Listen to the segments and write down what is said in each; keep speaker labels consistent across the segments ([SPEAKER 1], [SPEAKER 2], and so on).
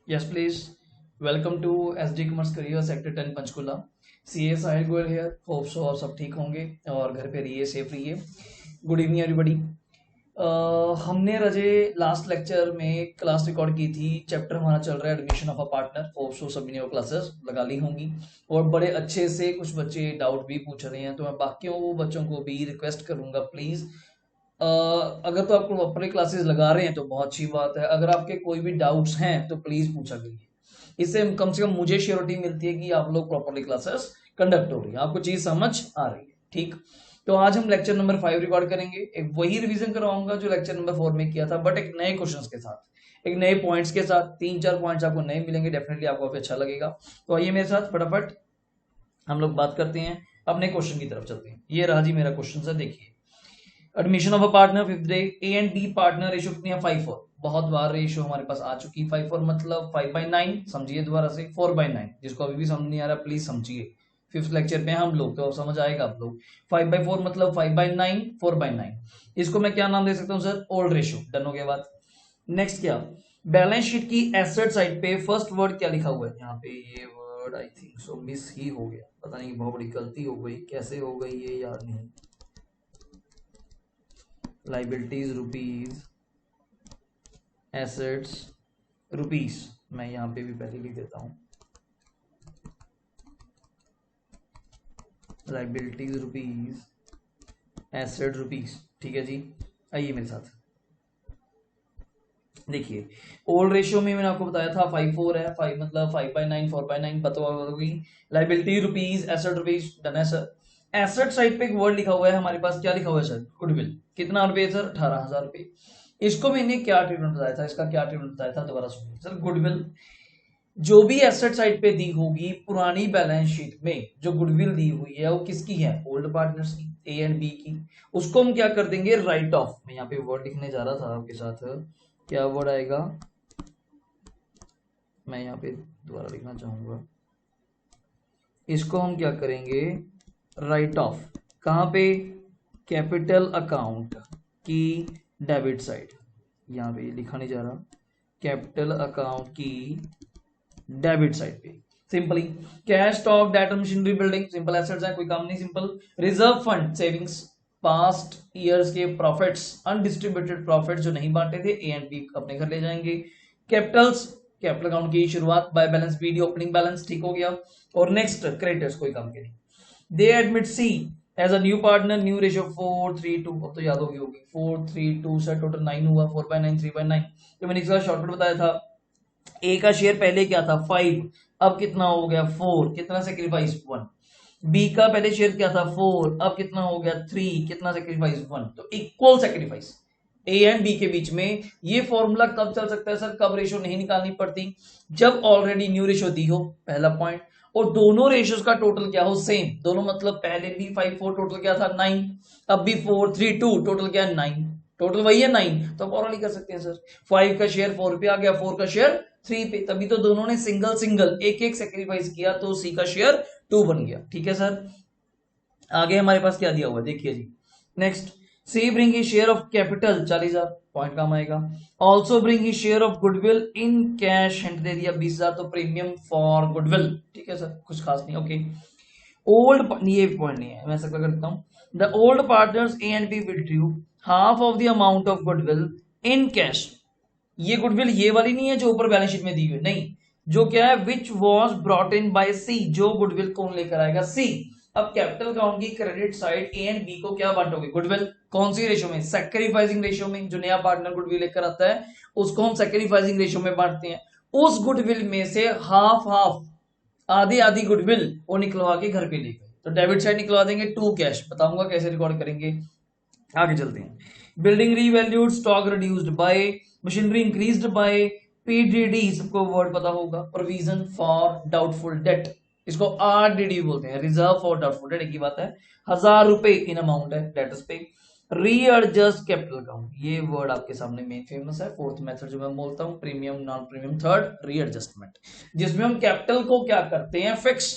[SPEAKER 1] Yes, please. Welcome to SD Commerce Career Sector 10 Panchkula. CA Sahil Goyal here. Hope so आप सब ठीक होंगे और घर पे रहिए, सेफ रहिए. Good evening everybody. हमने रजे लास्ट लेक्चर में क्लास रिकॉर्ड की थी. चैप्टर हमारा चल रहा है admission of a partner. Hope so सभी ने वो क्लासेस लगा ली होंगी और बड़े अच्छे से कुछ बच्चे डाउट भी पूछ रहे हैं, तो मैं बाकियों बच्चों को भी रिक्वेस्ट करूंगा प्लीज, अगर तो आपको प्रॉपरली क्लासेस लगा रहे हैं तो बहुत अच्छी बात है. अगर आपके कोई भी डाउट्स हैं तो प्लीज पूछा करिए. इससे कम से कम मुझे श्योरिटी मिलती है कि आप लोग प्रॉपरली क्लासेस कंडक्ट हो रही है, आपको चीज समझ आ रही है. ठीक, तो आज हम लेक्चर नंबर 5 रिकॉर्ड करेंगे. एक वही रिवीजन करवाऊंगा जो लेक्चर नंबर 4 में किया था, बट एक नए क्वेश्चंस के साथ, एक नए पॉइंट्स के साथ. 3-4 पॉइंट्स आपको नए मिलेंगे, डेफिनेटली आपको काफी अच्छा लगेगा. तो आइए मेरे साथ फटाफट हम लोग बात करते हैं, अपने क्वेश्चन की तरफ चलते हैं. ये रहा जी मेरा क्वेश्चन है, देखिए. Admission of a partner fifth day. A and B partner ratio कितनी है? 5:4. बहुत बार रेशियो हमारे पास आ चुकी है. 5:4 मतलब 5/9. समझिए दोबारा से 4/9. जिसको अभी भी समझ नहीं आ रहा प्लीज समझिए, फिफ्थ लेक्चर पे हम लोग तो समझ आएगा आप लोग. 5/4 मतलब 5/9, 4/9. इसको मैं क्या नाम दे सकता हूँ सर? Old ratio. डन हो गया बात. नेक्स्ट क्या, बैलेंस शीट की एसेट साइड पे फर्स्ट वर्ड क्या लिखा हुआ है यहाँ पे? ये word I think so miss ही हो गया, पता नहीं बहुत बड़ी गलती हो गई, कैसे हो गई ये याद नहीं. Liabilities rupees, assets rupees. मैं यहां पे भी पहले लिख देता हूं, लाइबिलिटीज रुपीज, एसेट रुपीज. ठीक है जी, आइए मेरे साथ. देखिए ओल्ड रेशियो में मैंने आपको बताया था 5:4 है. 5 मतलब 5/9, 4/9 बताओगी. Liability rupees, asset rupees. Done है सर. एसेट साइड पे एक वर्ड लिखा हुआ है हमारे पास, क्या लिखा हुआ है सर? गुडविल. कितना रुपये सर? 18,000 रुपये. इसको मैंने क्या ट्रीटमेंट बताया था, इसका क्या ट्रीटमेंट बताया था, दोबारा सुनिए सर. गुडविल जो भी एसेट साइड पे दी होगी पुरानी बैलेंस शीट में, जो गुडविल दी हुई है वो किसकी है? ओल्ड पार्टनर्स की, ए एंड बी की. उसको हम क्या कर देंगे? Right of. मैं यहाँ पे वर्ड लिखने जा रहा था आपके साथ, क्या वर्ड आएगा मैं यहाँ पे दोबारा लिखना चाहूंगा. इसको हम क्या करेंगे? Right of. कहां पे? कैपिटल अकाउंट की डेबिट साइड. यहाँ पे लिखा नहीं जा रहा, कैपिटल अकाउंट की डेबिट साइड पे. Simply cash, stock, data, machinery, building simple assets है, कोई काम नहीं. Simple. Reserve fund, savings, past years के प्रॉफिट्स, अनडिस्ट्रीब्यूटेड प्रॉफिट्स जो नहीं बांटे थे, ए एंड बी अपने घर ले जाएंगे. कैपिटल्स, कैपिटल अकाउंट की शुरुआत by balance B D opening balance. ठीक हो गया. और नेक्स्ट क्रेडिटर्स, कोई काम के नहीं. They admit C as a new partner, new ratio 4:3:2. अब तो याद होगी 4:3:2 से टोटल 9 हुआ. 4/9, 3/9. तो मैंने इसका शॉर्टकट बताया था. ए का शेयर पहले क्या था? 5. अब कितना हो गया? 4. कितना सेक्रीफाइस? 1. बी का पहले शेयर क्या था? 4. अब कितना हो गया? 3. कितना सेक्रीफाइस? 1. तो equal sacrifice A and B के बीच में. ये फॉर्मूला कब चल सकता है सर? कब रेशियो नहीं निकालनी पड़ती? जब ऑलरेडी न्यू रेशियो दी हो, पहला पॉइंट. और दोनों रेशियोज का टोटल क्या हो? सेम. दोनों मतलब पहले भी 5:4 टोटल क्या था? 9. अब भी 4:3:2 टोटल क्या है? 9. टोटल वही है 9. तो आप और कर सकते हैं सर. 5 का शेयर 4 पे आ गया, 4 का शेयर 3 पे. तभी तो दोनों ने सिंगल सिंगल एक एक सेक्रीफाइस किया, तो सी का शेयर 2 बन गया. ठीक है सर. आगे हमारे पास क्या दिया हुआ है देखिए जी. Next, C bring he share of capital 40,000. Point काम आएगा. Also bring he share of goodwill in cash. Hint दे दिया 20,000, तो प्रीमियम फॉर गुडविल. ठीक है सर, कुछ खास नहीं. ओके. ओल्ड, ये पॉइंट नहीं है, मैं ऐसा करता हूं. The old partners A and B withdrew half of the amount of goodwill in cash. ये गुडविल ये वाली नहीं है जो ऊपर बैलेंस शीट में दी हुई, नहीं. जो क्या है? Which was brought in by C. जो गुडविल कौन लेकर आएगा? सी. अब कैपिटल अकाउंट की credit side A and B को क्या बांटोगे? गुडविल. कौन सी रेशियो में? सैक्रिफाइसिंग रेशियो में. जो नया पार्टनर गुडविल लेकर आता है उसको हम सैक्रिफाइसिंग रेशियो में बांटते हैं. उस गुडविल में से हाफ हाफ, आधी आधी गुडविल वो निकलवा के घर पे ले गए, तो डेबिट साइड निकलवा देंगे. 2 कैश. बताऊंगा कैसे रिकॉर्ड करेंगे, आगे चलते हैं. Building revalued, stock reduced by, machinery increased by, PDD सबको वर्ड पता होगा. प्रोविजन फॉर डाउटफुल डेट, इसको आरडीडी बोलते हैं, रिजर्व फॉर डाउटफुल डेट. एक ही बात है. 1,000 रुपए इन अमाउंट है डेटर्स पे. रीएडजस्ट कैपिटल अकाउंट, ये वर्ड आपके सामने मेन फेमस है. फोर्थ मेथड जो मैं बोलता हूं, premium non premium. Third, readjustment, जिसमें हम कैपिटल को क्या करते हैं? फिक्स.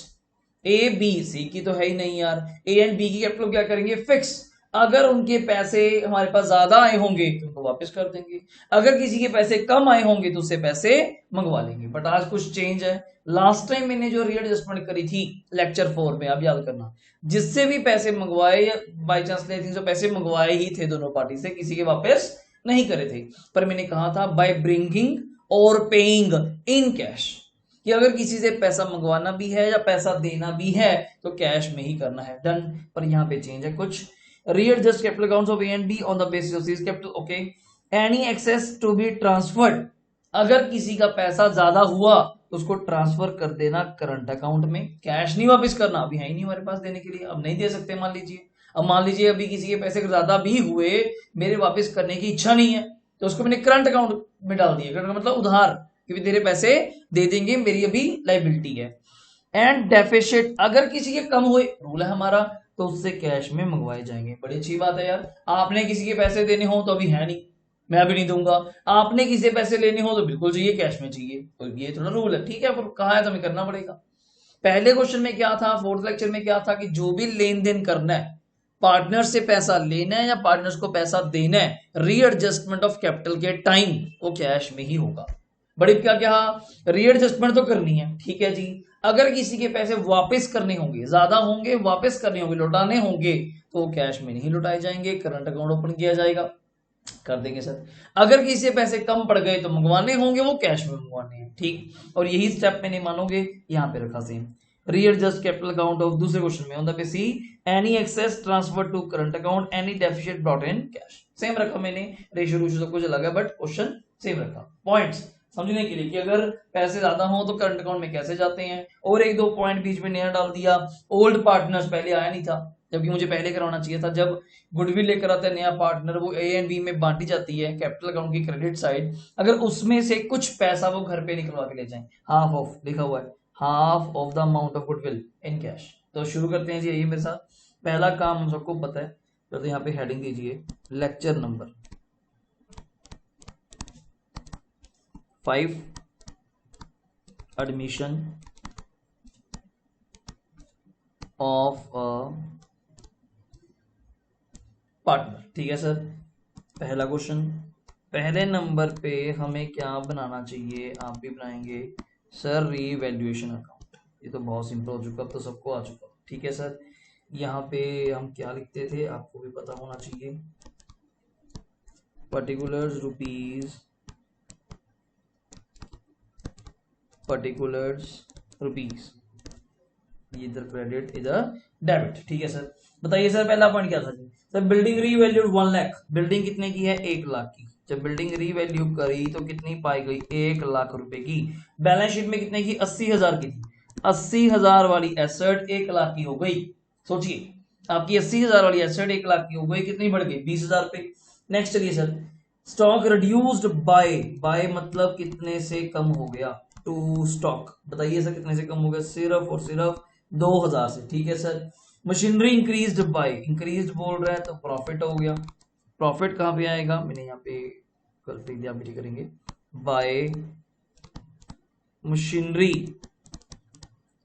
[SPEAKER 1] ए बी सी की तो है ही नहीं यार, ए एंड बी की कैपिटल क्या करेंगे? फिक्स. अगर उनके पैसे हमारे पास ज्यादा आए होंगे तो उनको वापस कर देंगे, अगर किसी के पैसे कम आए होंगे तो उससे पैसे मंगवा लेंगे। बट आज कुछ चेंज है। लास्ट टाइम मैंने जो रीएडजस्टमेंट करी थी लेक्चर 4 में, आप याद करना, जिससे भी पैसे मंगवाए या बाई चांस लेते तो पैसे मंगवाए ही थे दोनों पार्टी से, किसी के वापस नहीं करे थे। पर मैंने कहा था बाय ब्रिंगिंग और पेइंग इन कैश, कि अगर किसी से पैसा मंगवाना भी है या पैसा देना भी है तो कैश में ही करना है। डन। पर यहाँ पे चेंज है कुछ। readjust capital accounts of A and B on the basis of these capital, okay, any excess to be transferred, अगर किसी का पैसा ज्यादा हुआ तो उसको ट्रांसफर कर देना करंट अकाउंट में, कैश नहीं वापस करना, अभी है ही नहीं हमारे पास देने के लिए, अब नहीं दे सकते मान लीजिए। अब मान लीजिए अभी किसी के पैसे ज्यादा भी हुए, मेरे वापस करने की इच्छा नहीं है, तो उसको मैंने करंट अकाउंट में डाल दिया। करंट मतलब उधार, क्योंकि तेरे पैसे दे देंगे, मेरी अभी लाइबिलिटी है। एंड डेफिसिट, अगर किसी के कम हुए, रूल है हमारा, तो उससे कैश में मंगवाए जाएंगे। बड़ी अच्छी बात है यार। आपने किसी के पैसे देने हो तो अभी है नहीं, मैं अभी नहीं दूंगा। आपने किसी से पैसे लेने हो तो बिल्कुल चाहिए, कैश में चाहिए, तो ये थोड़ा रूल है, ठीक है। पर कहा है तो हमें करना पड़ेगा। पहले क्वेश्चन में क्या था, फोर्थ लेक्चर में क्या था, कि जो भी लेन देन करना है, पार्टनर से पैसा लेना है या पार्टनर्स को पैसा देना है, रीएडजस्टमेंट ऑफ कैपिटल के टाइम वो कैश में ही होगा। बड़ी क्या क्या रीएडजस्टमेंट तो करनी है, ठीक है जी। अगर किसी के पैसे वापस करने होंगे, ज्यादा होंगे, वापस करने होंगे, लौटाने होंगे, तो कैश में नहीं लौटाए जाएंगे, करंट अकाउंट ओपन किया जाएगा, कर देंगे सर। अगर किसी से पैसे कम पड़ गए तो मंगवाने होंगे, वो कैश में मंगवाने हैं, ठीक। और यही स्टेप मैंने मानोगे यहाँ पे रखा same. Readjust capital account of, दूसरे क्वेश्चन में on the basis C any excess transfer to current account, any deficit brought in cash, same रखा मैंने। रेशियो रूशियो सब कुछ अलग है, बट क्वेश्चन सेम रखा। पॉइंट्स समझने के लिए कि अगर पैसे ज्यादा हो तो करंट अकाउंट में कैसे जाते हैं। और एक दो पॉइंट बीच में नया डाल दिया, ओल्ड पार्टनर्स पहले आया नहीं था, जबकि मुझे पहले करवाना चाहिए था। जब गुडविल लेकर आता है नया पार्टनर, वो ए एंड बी में बांटी जाती है कैपिटल अकाउंट की क्रेडिट साइड, अगर उसमें से कुछ पैसा वो घर पे निकलवा के ले जाए, हाफ ऑफ लिखा हुआ है, half of the amount of goodwill in cash. तो शुरू करते हैं जी, यही मेरे साथ पहला काम हम सबको पता है। तो यहाँ पे हेडिंग दीजिए lecture number 5, admission of partner, ठीक है सर। पहला क्वेश्चन, पहले नंबर पे हमें क्या बनाना चाहिए, आप भी बनाएंगे सर, रीवैल्यूएशन अकाउंट। ये तो बहुत सिंपल हो चुका, अब तो सबको आ चुका, ठीक है सर। यहाँ पे हम क्या लिखते थे आपको भी पता होना चाहिए, पर्टिकुलर्स रुपीज, पर्टिकुलर्स रुपीज, इधर क्रेडिट इधर डेबिट, ठीक है सर। बताइए सर पहला पॉइंट क्या था जी? सर बिल्डिंग रीवैल्यूड 1 लाख, बिल्डिंग कितने की है, 1 लाख की। जब बिल्डिंग रीवैल्यू करी तो कितनी पाई गई, 1 लाख रुपए की। बैलेंस शीट में कितने की, 80,000 की थी। 80,000 वाली एसेट 1 लाख की हो गई। सोचिए आपकी 80,000 वाली एसेट 1 लाख की हो गई, कितनी बढ़ गई, 20,000 रुपए। नेक्स्ट चलिए सर, स्टॉक रिड्यूस्ड बाय मतलब कितने से कम हो गया, टू स्टॉक। बताइए सर कितने से कम हो गया, सिर्फ और सिर्फ 2,000 से, ठीक है sir. Machinery increased by, increased बोल रहा है तो प्रॉफिट हो गया। प्रॉफिट कहां पे आएगा, मैंने यहाँ पे कर दिया, भी करेंगे बाय मशीनरी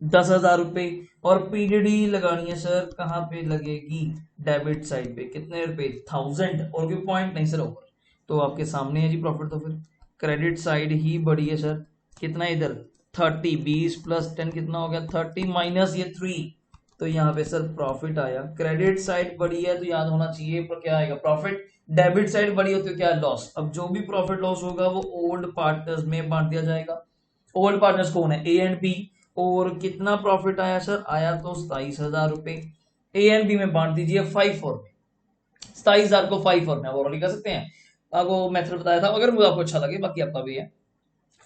[SPEAKER 1] 10,000 रुपए। और पीडीडी लगानी है सर, कहां पे लगेगी, डेबिट साइड पे, कितने रुपए, 1000, और कोई पॉइंट नहीं सर ओवर, तो आपके सामने है जी प्रॉफिट। तो फिर क्रेडिट साइड ही बड़ी है सर, कितना इधर 30, 20 प्लस 10 कितना हो गया, 30 माइनस ये 3, तो यहाँ पे सर प्रॉफिट आया। क्रेडिट साइड बड़ी है तो याद होना चाहिए पर क्या आएगा, प्रॉफिट। डेबिट साइड बड़ी होती है क्या है, लॉस। अब जो भी प्रॉफिट लॉस होगा वो ओल्ड पार्टनर्स में बांट दिया जाएगा। ओल्ड पार्टनर्स कौन है, ए एंड बी। और कितना प्रॉफिट आया सर, आया तो 27,000 रुपए। ए एंड बी में बांट दीजिए 5 4 में, 27,000 को 5 4 में आप और कर सकते हैं, आपको मेथड बताया था, अगर मुझे आपको अच्छा लगे, बाकी आपका भी है।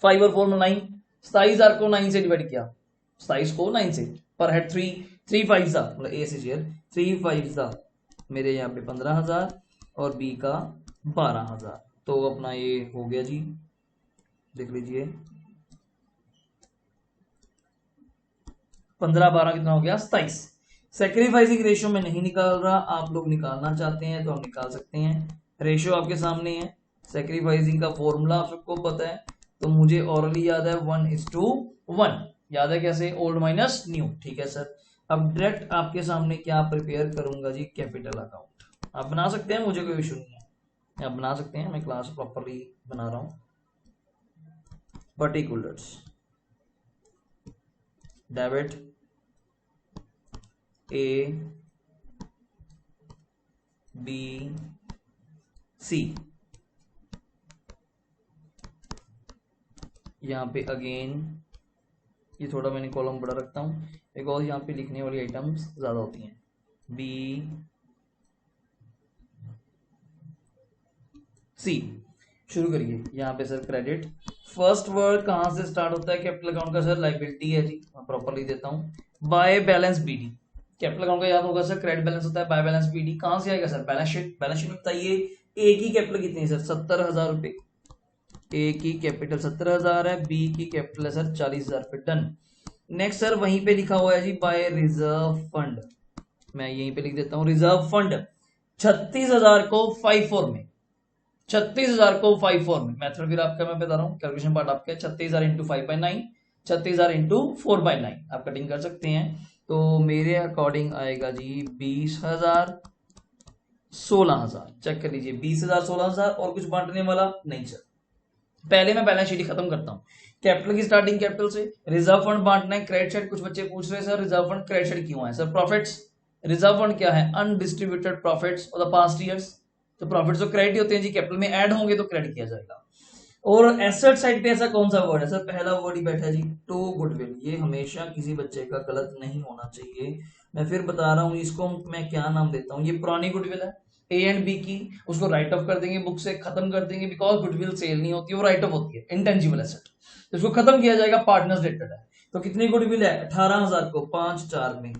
[SPEAKER 1] 5 और 4 में 9, 27,000 को 9 से डिवाइड किया, 27 को 9 से, पर हेड 3 5 मतलब ए से शेयर 3 5 मेरे यहाँ पे 15,000 और बी का 12,000, तो अपना ये हो गया जी, देख लीजिए 15 12 कितना हो गया, 27। सेक्रीफाइसिंग रेशियो में नहीं निकाल रहा, आप लोग निकालना चाहते हैं तो हम निकाल सकते हैं। रेशियो आपके सामने है, सेक्रीफाइसिंग का फॉर्मूला आप सबको पता है, तो मुझे ऑरली याद है 1:1, याद है कैसे, ओल्ड माइनस न्यू, ठीक है सर। अब डायरेक्ट आपके सामने क्या प्रिपेयर करूंगा जी, कैपिटल अकाउंट। आप बना सकते हैं, मुझे कोई इशू नहीं है, आप बना सकते हैं, मैं क्लास प्रॉपरली बना रहा हूं। Particulars debit A B C, यहाँ पे अगेन ये थोड़ा मैंने कॉलम बड़ा रखता हूँ, बिकॉज यहाँ पे लिखने वाली आइटम्स ज़्यादा होती हैं। बी सी, शुरू करिए। यहाँ पे सर क्रेडिट, फर्स्ट वर्ड कहाँ से स्टार्ट होता है कैपिटल अकाउंट का? सर लाइबिलिटी है जी, मैं प्रॉपरली देता हूँ। By balance BD, capital account का याद होगा सर, क्रेडिट बैलेंस होता है, बाय बैलेंस बीडी कहाँ से आएगा sir? Balance sheet. Balance sheet में बताइए ए की कैपिटल कितनी है सर? 70,000 रुपए। ए की कैपिटल 70,000 है, बी की कैपिटल है सर 40,000 रुपए। डन। नेक्स्ट सर वहीं पे लिखा हुआ है जी बाय रिजर्व फंड, मैं यहीं पे लिख देता हूँ रिजर्व फंड 36,000 को 5-4 में, 36,000 को 5-4 में। मेथड फिर आपका मैं बता रहा हूँ, कैलकुलेशन पार्ट आपका 36,000 इंटू 5/9, 36,000 इंटू 4/9 आप कटिंग कर सकते हैं। तो मेरे अकॉर्डिंग आएगा जी 20,000 16,000। चेक कर लीजिए 20,000 16,000 और कुछ बांटने वाला नहीं सर। पहले मैं बैलेंस शीट खत्म करता हूँ। कैपिटल की स्टार्टिंग कैपिटल से, रिजर्व फंड बांटना है, क्रेडिट साइड कुछ बच्चे पूछ रहे हैं sir reserve fund credit side क्यों है सर? प्रॉफिट्स, रिजर्व फंड क्या है? Undistributed profits of the past years. तो प्रॉफिट्स तो क्रेडिट होते हैं जी, कैपिटल में ऐड होंगे तो क्रेडिट किया जाएगा। और एसेट साइड पे ऐसा कौन सा वर्ड है सर? पहला वर्ड ही बैठा है जी टू गुडविल। ये हमेशा किसी बच्चे का गलत नहीं होना चाहिए, मैं फिर बता रहा हूँ इसको मैं क्या नाम देता हूँ। ये पुरानी गुडविल है ए एंड बी की, उसको राइट ऑफ कर देंगे, बुक से खत्म कर देंगे, बिकॉज गुडविल सेल नहीं होती, वो राइट ऑफ होती है, इंटेंजिबल एसेट, तो इसको खत्म किया जाएगा, पार्टनर्स डेटेड है। तो कितनी गुडविल है? 18,000 को 5/4 में,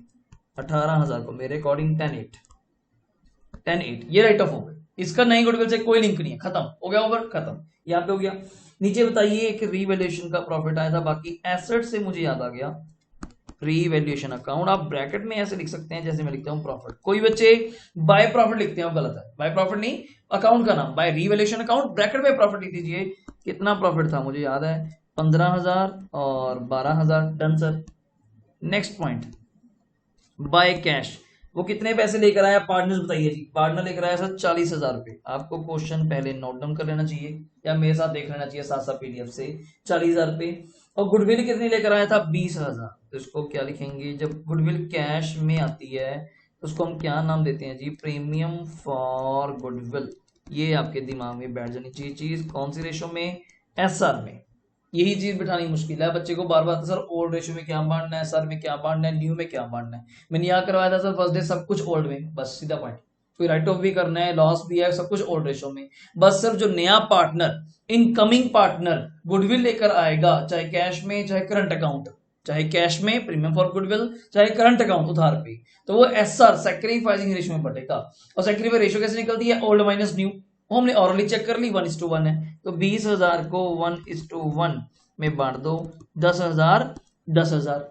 [SPEAKER 1] 18,000 को मेरे अकॉर्डिंग 10/8 ये राइट ऑफ हो गए। इसका नई गुडविल से कोई लिंक नहीं है, खत्म हो गया, ओवर खत्म, यहाँ पे हो गया। नीचे बताइए एक रीवैल्यूएशन का प्रॉफिट आया था, बाकी एसेट से मुझे याद आ गया रीवैल्यूएशन अकाउंट। आप ब्रैकेट में ऐसे लिख सकते हैं जैसे मैं लिखता हूं प्रॉफिट। कोई बच्चे बाय प्रॉफिट लिखते हैं, गलत है, बाय प्रॉफिट नहीं, अकाउंट का नाम बाय रीवैल्यूएशन अकाउंट, ब्रैकेट में प्रॉफिट लिख दीजिए। कितना प्रॉफिट था मुझे याद है 15,000 और 12,000। Done sir. Next point by cash, वो कितने पैसे लेकर आया? पार्टनर्स बताइए जी। पार्टनर लेकर आया सर 40,000 रुपए। आपको क्वेश्चन पहले नोट डाउन कर लेना चाहिए या मेरे साथ देख लेना चाहिए साथ साथ पीडीएफ से। 40,000 रुपए। और गुडविल कितनी लेकर आया था? 20,000। तो इसको क्या लिखेंगे? जब गुडविल कैश में आती है तो उसको हम क्या नाम देते हैं जी? Premium for goodwill. ये आपके दिमाग में बैठ जानी चाहिए चीज। कौन सी रेशो में? एसआर में। यही चीज बिठानी मुश्किल है बच्चे को, बार बार सर ओल्ड रेशो में क्या बांटना है, सर में क्या बांटना है, न्यू में क्या बांटना है। मैंने यहाँ करवाया था सर फर्स्ट डे सब कुछ ओल्ड में, बस सीधा पॉइंट। कोई राइट ऑफ भी करना है, लॉस भी है, सब कुछ ओल्ड रेशो में। बस सिर्फ जो नया पार्टनर, इनकमिंग पार्टनर गुडविल लेकर आएगा, चाहे कैश में चाहे करंट अकाउंट, चाहे कैश में प्रीमियम फॉर गुडविल, चाहे करंट अकाउंट उधार पे, तो वो एसआर सेक्रीफाइसिंग रेशो में बढ़ेगा। और सेक्रीफाइस रेशो कैसे निकलती है? Old minus new. हमने ऑरली चेक कर ली, 1:1 है, तो 20,000 को 1:1 में बांट दो, 10,000 10,000।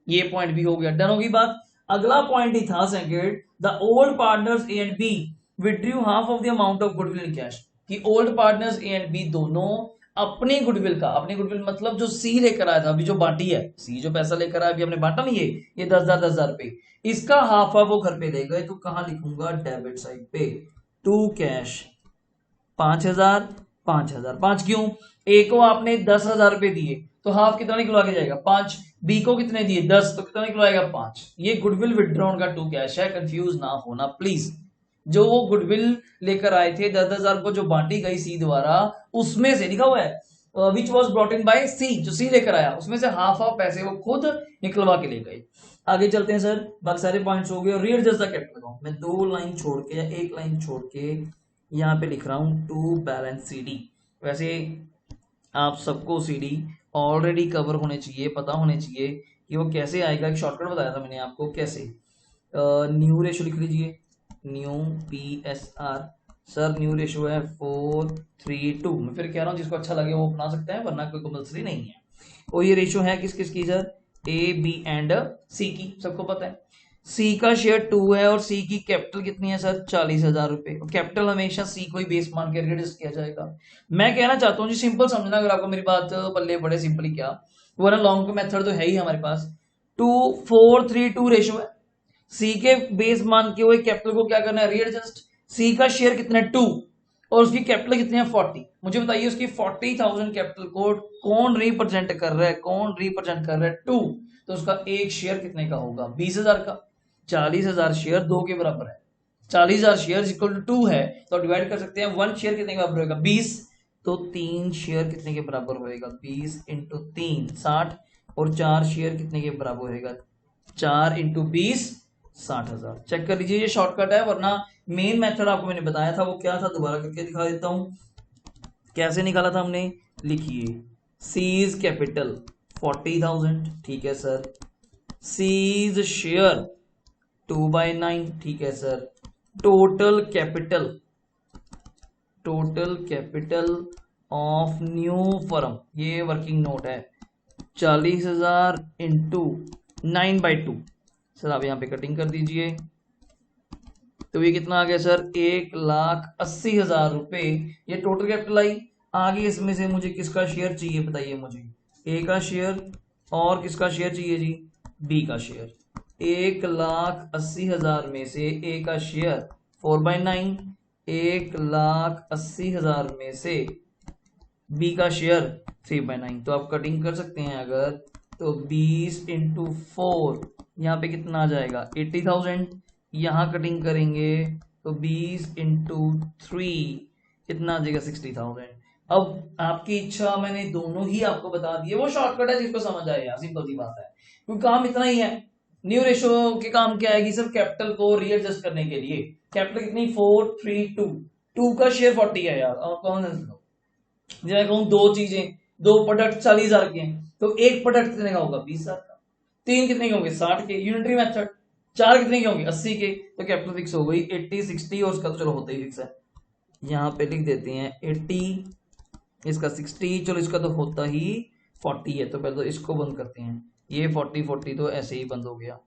[SPEAKER 1] ये पॉइंट भी हो गया, डन होगी बात। अगला पॉइंट ही था second, the old partners A and B withdrew half of the amount of goodwill in cash. कि old partners A and B दोनों अपने गुडविल का, अपने गुडविल मतलब जो सी लेकर आया था, अभी जो बांटी है, सी जो पैसा लेकर आया अभी हमने बांटा नहीं, ये 10,000 रुपए, इसका हाफ वो घर पे ले गए। तो कहां लिखूंगा? डेबिट साइड पे। टू कैश 5,000 5,000 5 क्यों? ए को आपने 10,000 रुपए दिए तो हाफ कितना निकलवा के जाएगा? 5। बी को कितने दिए? 10, तो कितना निकलवाएगा? 5। ये गुडविल विड्रॉन का टू कैश है, कंफ्यूज ना होना प्लीज। जो वो गुडविल लेकर आए थे 10,000 को जो बांटी गई सी द्वारा, उसमें से लिखा हुआ है which was brought in by C, जो सी लेकर आया उसमें से हाफ पैसे वो खुद निकलवा के ले गए। आगे चलते हैं सर, बाकी सारे पॉइंट्स हो गए। और रीएडजस्ट द कैपिटल अकाउंट, मैं 2 लाइन छोड़ के या 1 लाइन छोड़ के यहाँ पे लिख रहा हूं टू बैलेंस सीडी। वैसे आप सबको सीडी ऑलरेडी कवर होने चाहिए, पता होने चाहिए कि वो कैसे आएगा। एक शॉर्टकट बताया था मैंने आपको कैसे। न्यू रेशो लिख लीजिए, new PSR। Sir new ratio है 4:3:2। मैं फिर कह रहा हूँ जिसको अच्छा लगे वो अपना सकते हैं, वरना कोई कंपल्सरी नहीं है। और ये रेशो है किस किस की sir? A, B and C की, सबको पता है। सी का शेयर 2 है और सी की कैपिटल कितनी है सर? 40,000 रुपए। कैपिटल हमेशा सी को ही बेस मान के एडजस्ट किया जाएगा। मैं कहना चाहता हूँ जी सिंपल समझना, अगर आपको मेरी बात पल्ले बड़े सिंपली क्या, वो ना लॉन्ग का मेथड तो है ही हमारे पास। 2:4:3:2 रेशो है, सी के बेस मान के हुए कैपिटल को क्या करना है? रीएडजस्ट। सी का शेयर कितना है 2 और उसकी कैपिटल कितनी है 40। मुझे बताइए उसकी 40,000 कैपिटल को कौन रिप्रेजेंट कर रहा है, कौन रिप्रेजेंट कर रहा है 2। तो उसका एक शेयर कितने का होगा 20,000 का। 40,000 शेयर 2 के बराबर है, 40,000 शेयर इक्वल टू 2 है तो डिवाइड कर सकते हैं। 1 शेयर कितने के बराबर होगा 20, तो 3 शेयर कितने के बराबर होएगा 20 इंटू 3 60 और 4 शेयर कितने के बराबर होएगा 4 इंटू 20 60,000। चेक कर लीजिए ये शॉर्टकट है, वरना मेन मेथड आपको मैंने बताया था वो क्या था, दोबारा करके दिखा देता हूं कैसे निकाला था हमने। लिखिए सीज कैपिटल 40,000, ठीक है सर। सीज शेयर 2/9, ठीक है sir. Total capital of new firm, ये वर्किंग नोट है 40,000 इंटू 9/2। सर आप यहाँ पे कटिंग कर दीजिए तो ये कितना आ गया सर 1,80,000 रुपए। ये टोटल कैपिटल आई। आगे इसमें से मुझे किसका शेयर चाहिए बताइए मुझे, ए का शेयर और किसका शेयर चाहिए जी बी का शेयर। 1,80,000 में से ए का शेयर 4/9, 1,80,000 में से बी का शेयर 3/9। तो आप कटिंग कर सकते हैं अगर, तो 20 इंटू 4 यहाँ पे कितना आ जाएगा 80,000। यहाँ कटिंग करेंगे तो 20 इंटू 3 कितना आ जाएगा 60,000। अब आपकी इच्छा, मैंने दोनों ही आपको बता दिए, वो शॉर्टकट है जिसको समझ आए यार, सिंपल सी बात है क्योंकि काम इतना ही है। न्यू रेशो के काम क्या आएगी सर कैपिटल को रीएडजस्ट करने के लिए। कैपिटल कितनी 4 3 2, 2 का शेयर 40 है यार, और कौन सा जब मैं कहूं दो चीजें, दो प्रोडक्ट 40,000 के हैं तो एक प्रोडक्ट कितने का होगा 20,000 का, 3 कितने के होंगे 60 के, यूनिटरी मेथड। 4 कितने के होंगे 80 के, तो कैपिटल फिक्स हो गई 80 60 और उसका तो चलो होता ही फिक्स है। यहाँ पे लिख देते हैं 80, इसका 60, चलो इसका तो होता ही 40 है, तो पहले तो इसको बंद करते हैं। ये 40 तो ऐसे ही बंद हो गया।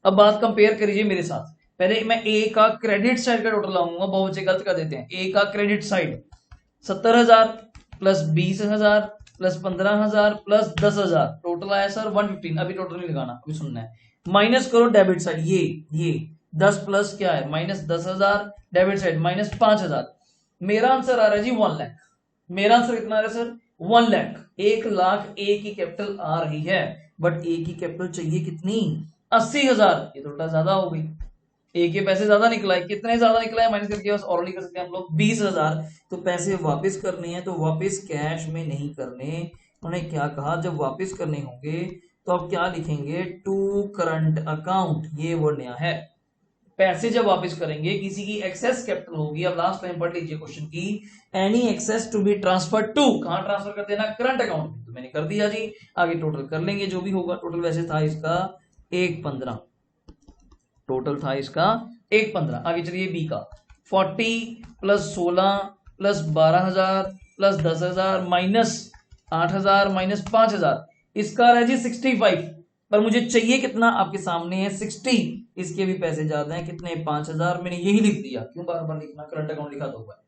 [SPEAKER 1] अब बात कंपेयर करिए मेरे साथ। पहले मैं ए का क्रेडिट साइड का टोटल लाऊंगा, बहुत बच्चे गलत कर देते हैं। ए का credit side 70,000 plus 20,000 plus 15,000 plus 10,000, total आया सर 115। अभी टोटल नहीं लगाना, अभी सुनना है। माइनस करो डेबिट साइड, ये 10 प्लस क्या है -10,000, डेबिट साइड -5,000। मेरा आंसर आ रहा है जी 1 लाख। मेरा आंसर कितना आ रहा है सर 1 लाख। 1 लाख ए की कैपिटल आ रही है, बट ए की कैपिटल चाहिए कितनी 80,000। ये थोड़ा ज्यादा हो गई, ए के पैसे ज्यादा निकला है। कितने ज्यादा निकला है माइनस करके बस ऑलरेडी कर सकते हैं हम लोग 20,000। तो पैसे वापस करने हैं तो वापस कैश में नहीं करने। उन्होंने क्या कहा जब वापस करने होंगे तो आप क्या लिखेंगे टू करंट अकाउंट, ये वर्ड नया है। पैसे जब वापस करेंगे किसी की एक्सेस कैपिटल होगी, अब लास्ट टाइम पढ़ लीजिए क्वेश्चन की, any excess to be transfer to, कहां ट्रांसफर कर देना करंट अकाउंट में। तो मैंने कर दिया जी, आगे टोटल कर लेंगे जो भी होगा। टोटल वैसे था इसका 115, टोटल था इसका 115। आगे चलिए बी का 40 plus 16 plus 12,000 plus 10,000 minus 8,000 minus 5,000, इसका रहा जी 65। पर मुझे चाहिए कितना, आपके सामने है 60। इसके भी पैसे ज्यादा हैं, कितने 5,000। मैंने यही लिख दिया, क्यों बार बार लिखना, करंट अकाउंट लिखा तो हुआ है।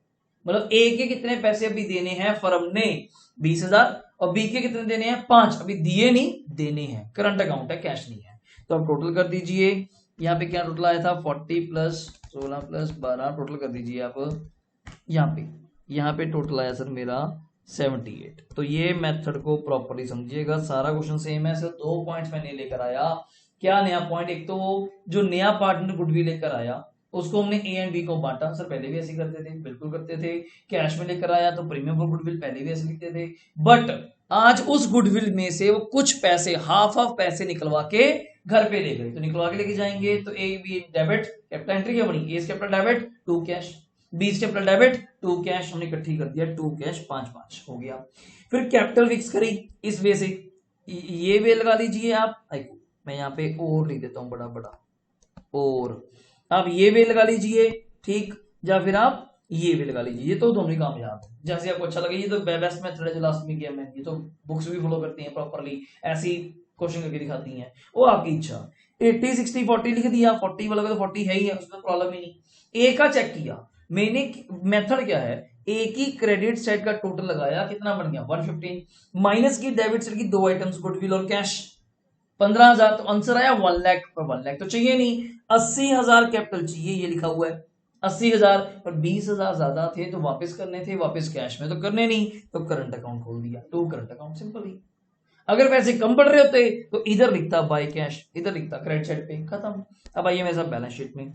[SPEAKER 1] मतलब ए के कितने पैसे अभी देने हैं फर्म ने 20,000 और बी के कितने देने हैं 5, अभी दिए नहीं देने हैं, करंट अकाउंट है कैश नहीं है। तो आप टोटल कर दीजिए, यहाँ पे क्या टोटल आया था 40 प्लस 16 प्लस 12, टोटल कर दीजिए आप। यहाँ पे टोटल आया सर मेरा 78। तो ये मेथड को प्रॉपर्ली समझिएगा, सारा क्वेश्चन सेम है, सिर्फ 2 पॉइंट्स मैंने लेकर आया। क्या नया पॉइंट, एक तो जो नया पार्टनर गुडविल लेकर आया उसको हमने ए एंड बी को बांटा। सर पहले भी ऐसे करते थे, बिल्कुल करते थे। कैश में लेकर आया तो प्रीमियम फॉर गुडविल पहले भी ऐसे लिखते थे, बट आज उस गुडविल में से वो कुछ पैसे हाफ पैसे निकलवा के घर पे ले गए। तो निकलवा के लेके जाएंगे तो A B debit, capital entry क्या बनी, A capital debit 2 cash, B capital debit 2 cash, हमने इकट्ठी कर दिया 2 कैश 5 हो गया। फिर कैपिटल फिक्स करी इस वे से, ये वे लगा लीजिए आप। मैं यहाँ पे और लिख देता हूं बड़ा बड़ा, और आप ये वे लगा लीजिए, ठीक, या फिर आप ये भी लगा लीजिए। ये तो दोनों ही कामयाब है, जैसे आपको अच्छा लगे। ये तो बेस्ट मेथड है जो लास्ट में किया मैंने, ये तो बुक्स भी फॉलो करती हैं प्रॉपरली, ऐसी क्वेश्चन करके दिखाती हैं, वो आपकी इच्छा। 80 60 40 लिख दिया, 40 वाला तो 40 है ही है, उसमें प्रॉब्लम ही नहीं। ए का चेक किया मैंने, मेथड क्या है, ए की क्रेडिट साइड का टोटल लगाया, कितना बन गया 115, माइनस की डेबिट साइड की 2 आइटम्स गुडविल और कैश 15,000, तो आंसर आया 1 लाख। पर 1 लाख तो चाहिए नहीं, 80,000 कैपिटल चाहिए, ये लिखा हुआ है। 80,000 और 20,000 ज्यादा थे तो वापस करने थे, वापस कैश में तो करने नहीं, तो करंट अकाउंट खोल दिया, टू करंट अकाउंट, सिंपल ही। अगर पैसे कम पड़ रहे होते तो इधर लिखता बाय कैश, इधर लिखता क्रेडिट साइड पे, खत्म। अब आइए मेरे साथ बैलेंस शीट में,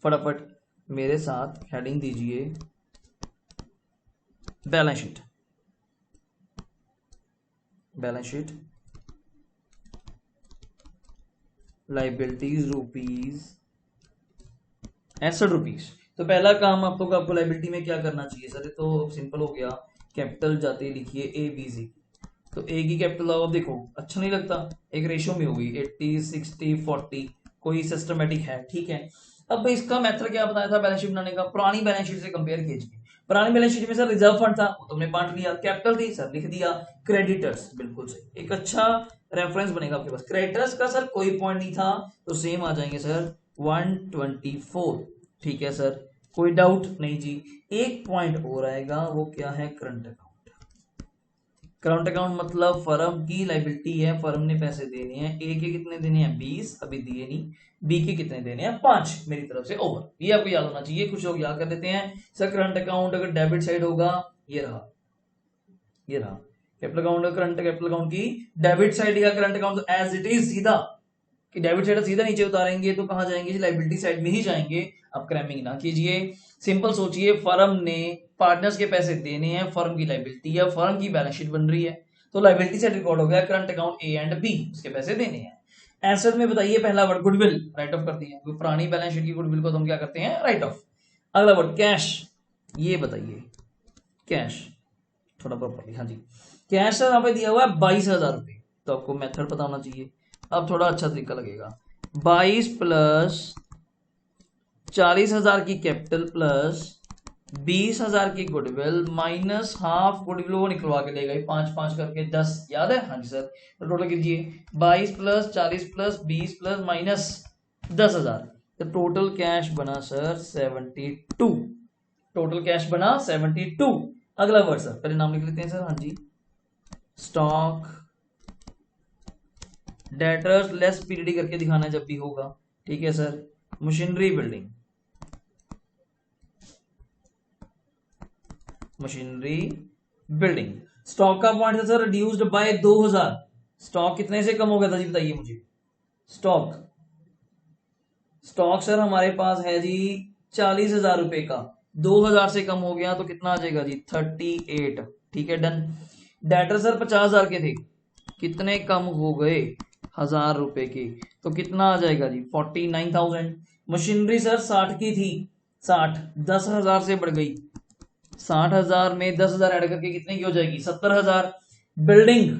[SPEAKER 1] फटाफट मेरे साथ हेडिंग दीजिए balance sheet. Balance sheet liabilities rupees 61 rupees. तो पहला काम आपको लाइबिलिटी में क्या करना चाहिए सर, तो सिंपल हो गया, कैपिटल जाते ही लिखिए ए बी सी। तो ए की कैपिटल आओ, अब देखो अच्छा नहीं लगता, एक रेशियो में होगी 80 60 40, कोई सिस्टमेटिक है, ठीक है। अब इसका मेथड क्या बताया था बैलेंस शीट बनाने का, पुरानी बैलेंस शीट से कंपेयर कीजिए। पुरानी बैलेंस शीट में सर रिजर्व फंड था, वो तुमने बांट लिया, कैपिटल थी सर लिख दिया, क्रेडिटर्स बिल्कुल सही, एक अच्छा रेफरेंस बनेगा आपके पास। क्रेडिटर्स का सर कोई पॉइंट नहीं था तो सेम आ जाएंगे सर 124, ठीक है सर, कोई डाउट नहीं जी। एक पॉइंट और आएगा, वो क्या है, करंट अकाउंट। करंट अकाउंट मतलब फर्म की लाइबिलिटी है, फर्म ने पैसे देने हैं, ए के कितने देने हैं 20, अभी दिए नहीं, बी के कितने देने हैं 5 मेरी तरफ से, ओवर। ये आपको याद होना चाहिए, कुछ लोग याद कर देते हैं सर करंट अकाउंट अगर डेबिट साइड होगा, ये रहा, ये रहा capital account, current capital account की डेबिट साइड या current account as it is सीधा, कि डेबिट साइड सीधा नीचे उतारेंगे तो कहां जाएंगे, लाइबिलिटी साइड में ही जाएंगे। अब क्रैमिंग ना कीजिए, सिंपल सोचिए, फर्म ने पार्टनर्स के पैसे देने हैं, फर्म की लाइबिलिटी है, फर्म की बैलेंस शीट बन रही है, तो लाइबिलिटी साइड रिकॉर्ड हो गया current account A and B, उसके पैसे देने हैं। एसेट में बताइए पहला वर्ड गुडविल, राइट ऑफ कर दिया, पुरानी बैलेंस शीट की गुडविल को तो हम क्या करते हैं, राइट ऑफ। अगला वर्ड कैश, ये बताइए कैश, थोड़ा प्रॉपरली, हाँ जी, कैश यहाँ पे दिया हुआ है 22,000 रुपए, तो आपको मेथड पता होना चाहिए। अब थोड़ा अच्छा तरीका लगेगा, 22 प्लस 40,000 की कैपिटल प्लस 20,000 की गुडविल माइनस हाफ गुडविल, वो निकलवा के ले गए 5 5 करके 10, याद है, हाँ जी सर। तो टोटल कीजिए 22 प्लस 40 प्लस 20 प्लस माइनस 10,000, तो टोटल कैश बना सर 72, टोटल कैश बना 72। अगला वर्ड सर, पहले नाम लिख लेते हैं सर, हाँ जी, स्टॉक डेटर्स लेस पीरियड करके दिखाना जब भी होगा, ठीक है sir. Machinery building, machinery building, stock का पॉइंट था सर रिड्यूस्ड बाय 2000, स्टॉक कितने से कम हो गया था जी बताइए मुझे, स्टॉक, स्टॉक सर हमारे पास है जी 40,000 रुपए का, 2000 से कम हो गया तो कितना आ जाएगा जी 38, ठीक है डन। डेटर सर 50,000 के थे, कितने कम हो गए 1,000 रुपए के, तो कितना आ जाएगा जी 49,000। मशीनरी सर 60 की थी, 60 10,000 से बढ़ गई, 60,000 में 10,000 ऐड करके कितने की हो जाएगी 70,000। बिल्डिंग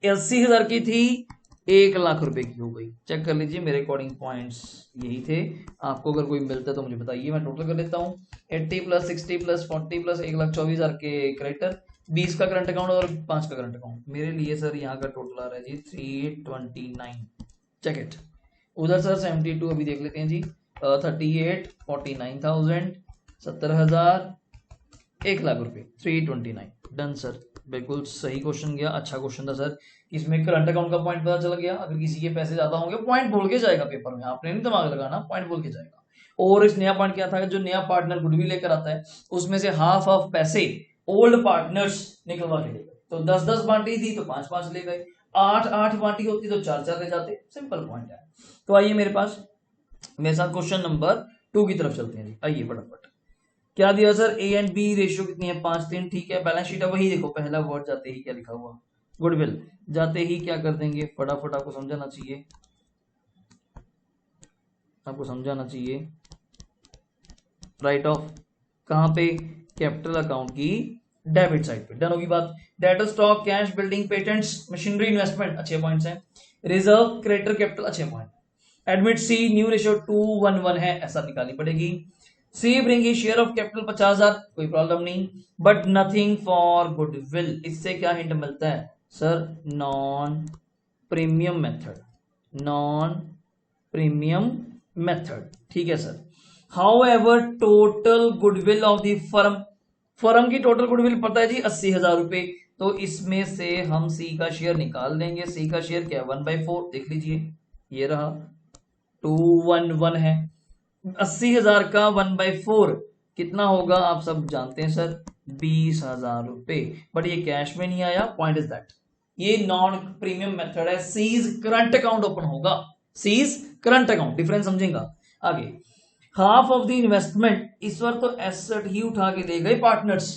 [SPEAKER 1] 80,000 की थी, 1,00,000 रुपए की हो गई। चेक कर लीजिए मेरे अकॉर्डिंग पॉइंट्स यही थे, आपको अगर कोई मिलता है तो मुझे बताइए, मैं टोटल कर लेता हूँ। 80 प्लस 60 प्लस 40 प्लस 1,24,000 के क्रेडिटर, 20 का करंट अकाउंट और 5 का करंट अकाउंट, मेरे लिए सर यहाँ का टोटल आ रहा है जी 329, चेक इट। उधर सर 72 अभी देख लेते हैं जी, 38 49,000 70,000 1,00,000 रुपए 329, डन सर, बिल्कुल सही क्वेश्चन गया, अच्छा क्वेश्चन था सर। इसमें करंट अकाउंट का पॉइंट पता चल गया, अगर किसी के पैसे ज्यादा होंगे पॉइंट बोल के जाएगा पेपर में, आपने नहीं दिमाग लगाना, पॉइंट बोल के जाएगा। और इस नया पॉइंट क्या था, जो नया पार्टनर गुडविल लेकर आता है उसमें से हाफ ऑफ पैसे ओल्ड पार्टनर्स निकलवा के ले गए, तो 10-10 बांटी थी तो 5-5 ले गए, 8-8 बांटी होती तो 4-4 ले जाते, सिंपल पॉइंट है। तो आइए मेरे पास, मेरे साथ क्वेश्चन नंबर 2 की तरफ चलते हैं जी, आइए फटाफट। क्या दिया sir, A and B ratio कितनी है 5-3, ठीक है। बैलेंस शीट है वही, देखो पहला वर्ड जाते ही क्या लिखा हुआ, गुडविल, जाते ही क्या कर देंगे, फटाफट आपको समझाना चाहिए, आपको समझाना चाहिए, राइट ऑफ कहां पे, कैपिटल अकाउंट की डेबिट साइड पे, डन होगी बात। Debtor stock cash building patents machinery investment अच्छे पॉइंट्स हैं, रिजर्व क्रेडिटर कैपिटल अच्छे पॉइंट, एडमिट सी न्यू रेशियो 2:1 है, ऐसा निकालनी पड़ेगी। सी ब्रिंग शेयर ऑफ कैपिटल 50,000, कोई प्रॉब्लम नहीं, बट नथिंग फॉर गुडविल, इससे क्या हिंट मिलता है sir, non premium method, non premium method, ठीक है sir. How ever total goodwill of the firm, firm की टोटल गुडविल पता है जी 80,000 रुपए, तो इसमें से हम सी का शेयर निकाल देंगे, सी का शेयर क्या है 1/4, देख लीजिए ये रहा 211 है, 80,000 का 1/4 कितना होगा आप सब जानते हैं सर, 20,000 रुपए। बट ये कैश में नहीं आया, पॉइंट इज दैट ये नॉन प्रीमियम मेथड है, सीज करंट अकाउंट ओपन होगा, सीज करंट अकाउंट, डिफरेंस समझेगा आगे। हाफ ऑफ द इन्वेस्टमेंट, इस बार तो एसेट ही उठा के ले गए पार्टनर्स,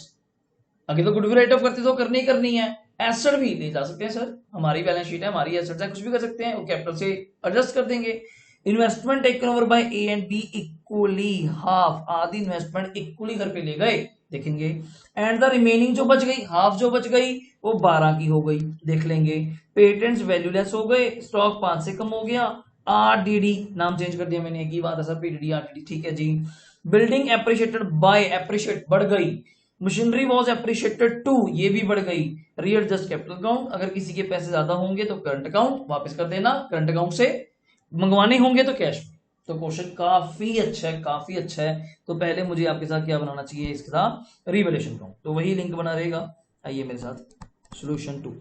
[SPEAKER 1] आगे तो गुडविल राइट ऑफ करते तो करनी ही करनी है, एसेट भी ले जा सकते हैं सर, हमारी बैलेंस शीट है, हमारी एसेट्स है, कुछ भी कर सकते हैं, वो कैपिटल से एडजस्ट कर देंगे। Investment taken over by A and be equally, half आधी इन्वेस्टमेंट इक्वली घर पे ले गए, देखेंगे। एंड द रिमेनिंग जो बच गई, हाफ जो बच गई वो 12 की हो गई, देख लेंगे। पेटेंट्स वैल्यूलेस हो गए, स्टॉक 5 से कम हो गया, आरडीडी नाम चेंज कर दिया मैंने, एक ही बात है सर, पीडीडी आरडीडी, ठीक है जी। बिल्डिंग एप्रिशिएटेड बाय, एप्रिशिएट बढ़ गई, मशीनरी वॉज एप्रिशिएटेड टू, ये भी बढ़ गई। रीएडजस्ट कैपिटल अकाउंट, अगर किसी के पैसे ज्यादा होंगे तो करंट अकाउंट वापस कर देना, करंट अकाउंट से मंगवाने होंगे तो कैश में। तो क्वेश्चन काफी अच्छा है, काफी अच्छा है। तो पहले मुझे आपके साथ क्या बनाना चाहिए, इसके साथ रिवैल्यूएशन अकाउंट, तो वही लिंक बना रहेगा। आइए मेरे साथ, सॉल्यूशन 2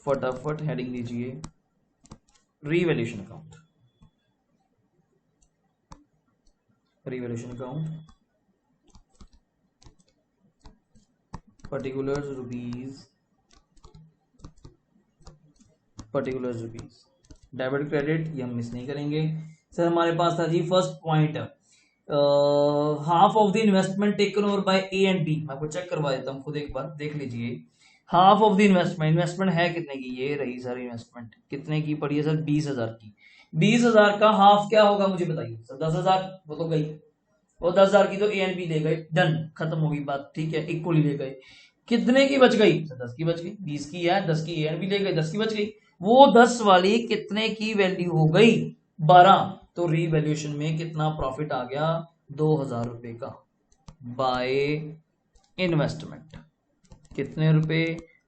[SPEAKER 1] फटाफट हेडिंग दीजिए, revaluation account, revaluation account, particulars rupees, debit credit ये हम मिस नहीं करेंगे सर। हमारे पास था जी first point, half of the investment taken over by A and B, मैं आपको चेक करवा देता हूँ, खुद एक बार देख लीजिए। हाफ ऑफ द इन्वेस्टमेंट है कितने की, ये रही सर इन्वेस्टमेंट, कितने की पड़ी है सर, 20,000 की। 20,000 का हाफ क्या होगा मुझे बताइए सर, 10,000, वो तो गई, वो 10,000 की तो ए एंड बी ले गए, डन, खत्म होगी बात, ठीक है, इक्वली ले गए। कितने की बच गई सर, 10 की बच गई, 20 की है, 10 की ए एंड बी ले गए, 10 की बच गई, वो 10 वाली कितने की वैल्यू हो गई, 12। तो रीवैल्यूएशन में कितना प्रॉफिट आ गया, 2,000 रुपए का बाय इन्वेस्टमेंट, कितने रुपए,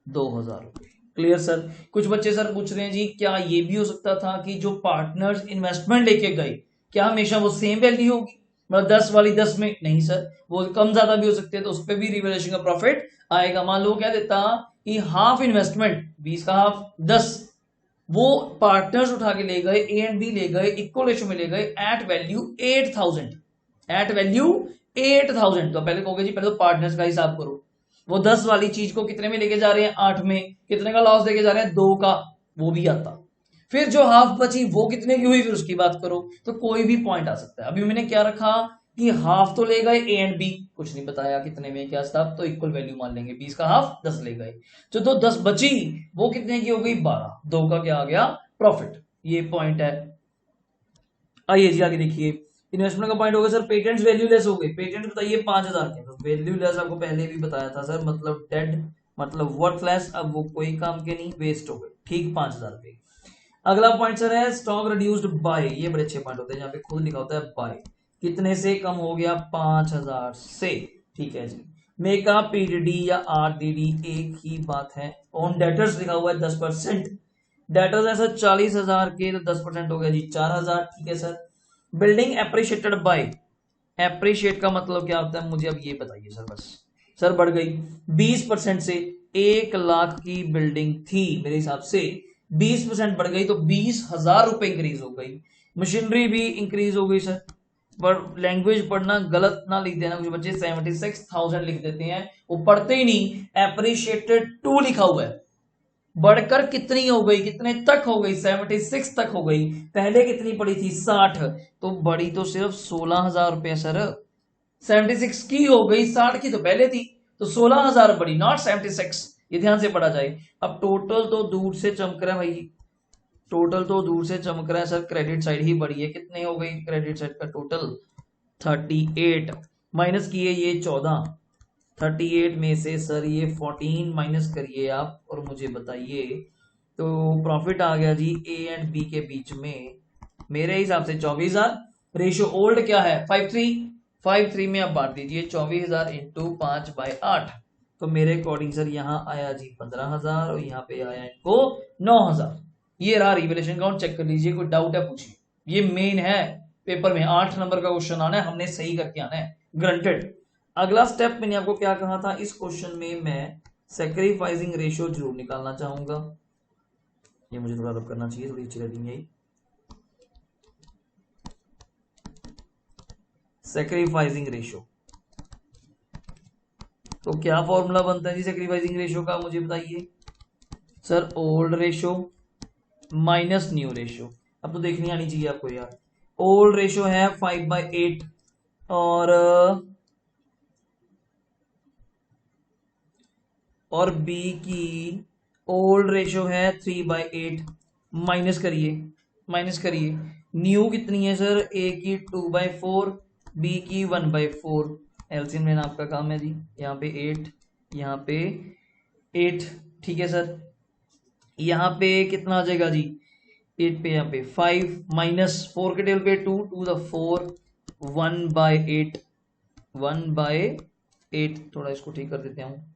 [SPEAKER 1] 2,000 रुपए। Clear sir. कुछ बच्चे सर पूछ रहे हैं जी क्या ये भी हो सकता था कि जो पार्टनर्स इन्वेस्टमेंट लेके गए क्या हमेशा वो सेम वैल्यू होगी, मतलब 10 वाली 10 में, नहीं सर, वो कम ज्यादा भी हो सकते हैं, तो उस पर भी रिवैल्यूएशन का प्रॉफिट आएगा। मान लो क्या देता कि हाफ इन्वेस्टमेंट 20 का हाफ 10, वो पार्टनर्स उठा के ले गए, ए एंड बी ले गए, इक्वल रेशियो में ले गए, एट वैल्यू 8,000, एट वैल्यू 8,000। तो पहले कहोगे जी पहले तो पार्टनर्स का हिसाब करो, वो 10 वाली चीज को कितने में लेके जा रहे हैं, 8 में, कितने का लॉस लेके जा रहे हैं, 2 का, वो भी आता। फिर जो हाफ बची वो कितने की हुई, फिर उसकी बात करो, तो कोई भी पॉइंट आ सकता है। अभी मैंने क्या रखा कि हाफ तो ले गए ए एंड बी, कुछ नहीं बताया कितने में क्या था, तो इक्वल वैल्यू मान लेंगे, 20 का हाफ 10 ले गए, जो तो 10 बची वो कितने की हो गई, 12, 2 का क्या आ गया, प्रॉफिट, ये पॉइंट है। आइए जी आगे देखिए, इन्वेस्टमेंट का पॉइंट हो गया सर, पेटेंट्स वैल्यूलेस हो गए, पेटेंट बताइए 5,000 के, तो वैल्यूलेस आपको पहले भी बताया था सर, मतलब डेड, मतलब वर्थलेस, अब वो कोई काम के नहीं, वेस्ट हो गए, ठीक, 5,000 रुपए। अगला पॉइंट सर है स्टॉक रिड्यूस्ड बाय, ये बड़े अच्छे पॉइंट होते हैं, यहाँ पे खुद लिखा होता है बाय, कितने से कम हो गया, 5,000 से, ठीक है जी। मेका पीडीडी या आरडीडी एक ही बात है। ऑन डेटर्स लिखा हुआ है 10%, डेटर्स है सर 40,000 के, तो 10% हो गया जी 4,000, ठीक है sir. Building appreciated by, appreciate का मतलब क्या होता है मुझे अब ये बताइए सर, बस सर बढ़ गई 20% से, 1,00,000 की बिल्डिंग थी मेरे हिसाब से, 20% बढ़ गई तो 20,000 रुपए इंक्रीज हो गई। मशीनरी भी इंक्रीज हो गई सर, पर लैंग्वेज पढ़ना गलत ना लिख देना, कुछ बच्चे 76,000 लिख देते हैं, वो पढ़ते ही नहीं, एप्रिशिएटेड 2 लिखा हुआ है, बढ़कर कितनी हो गई, कितने तक हो गई, 76 तक हो गई, पहले कितनी पड़ी थी 60, तो बड़ी तो सिर्फ 16,000 रुपए सर, 76 की हो गई, 60 की तो पहले थी, तो 16,000 बड़ी, नॉट 76, ये ध्यान से पढ़ा जाए। अब टोटल तो दूर से चमक रहा है भाई, टोटल तो दूर से चमक रहा है सर, क्रेडिट साइड ही बढ़ी है, कितने हो गई क्रेडिट साइड का टोटल, 38, माइनस किए ये 14, 38 में से सर ये 14 माइनस करिए आप और मुझे बताइए, तो प्रॉफिट आ गया जी ए एंड बी के बीच में मेरे हिसाब से 24,000, रेशियो ओल्ड क्या है 5:3 में आप बांट दीजिए 24,000 इंटू 5/8, तो मेरे अकॉर्डिंग सर यहाँ आया जी 15,000 और यहाँ पे आया इनको 9,000। ये रहा रिवैल्यूएशन अकाउंट, चेक कर लीजिए, कोई डाउट है पूछिए, ये मेन है पेपर में 8 नंबर का क्वेश्चन आना है, हमने सही करके आना है, ग्रांटेड। अगला स्टेप मैंने आपको क्या कहा था, इस क्वेश्चन में मैं सैक्रिफाइसिंग रेशियो जरूर निकालना चाहूंगा, ये मुझे थोड़ा रब करना चाहिए, थोड़ी अच्छी रहती है यही। सैक्रिफाइसिंग रेशियो, तो क्या फॉर्मूला बनता है जी सैक्रिफाइसिंग रेशियो का, मुझे बताइए sir. Old ratio minus new ratio. अब तो देखनी आनी चाहिए आपको यार। ओल्ड रेशियो है 5/8 और बी की ओल्ड रेशियो है 3/8। माइनस करिए। न्यू कितनी है सर, ए की 2/4, बी की 1/4। एलसीएम लेना आपका काम है जी। यहाँ पे 8, यहाँ पे 8, ठीक है सर। यहाँ पे कितना आ जाएगा जी, 8 पे यहाँ पे 5 माइनस 4 के टेबल पे 2, 2 द 4, 1/8, 1/8। थोड़ा इसको ठीक कर देते हैं,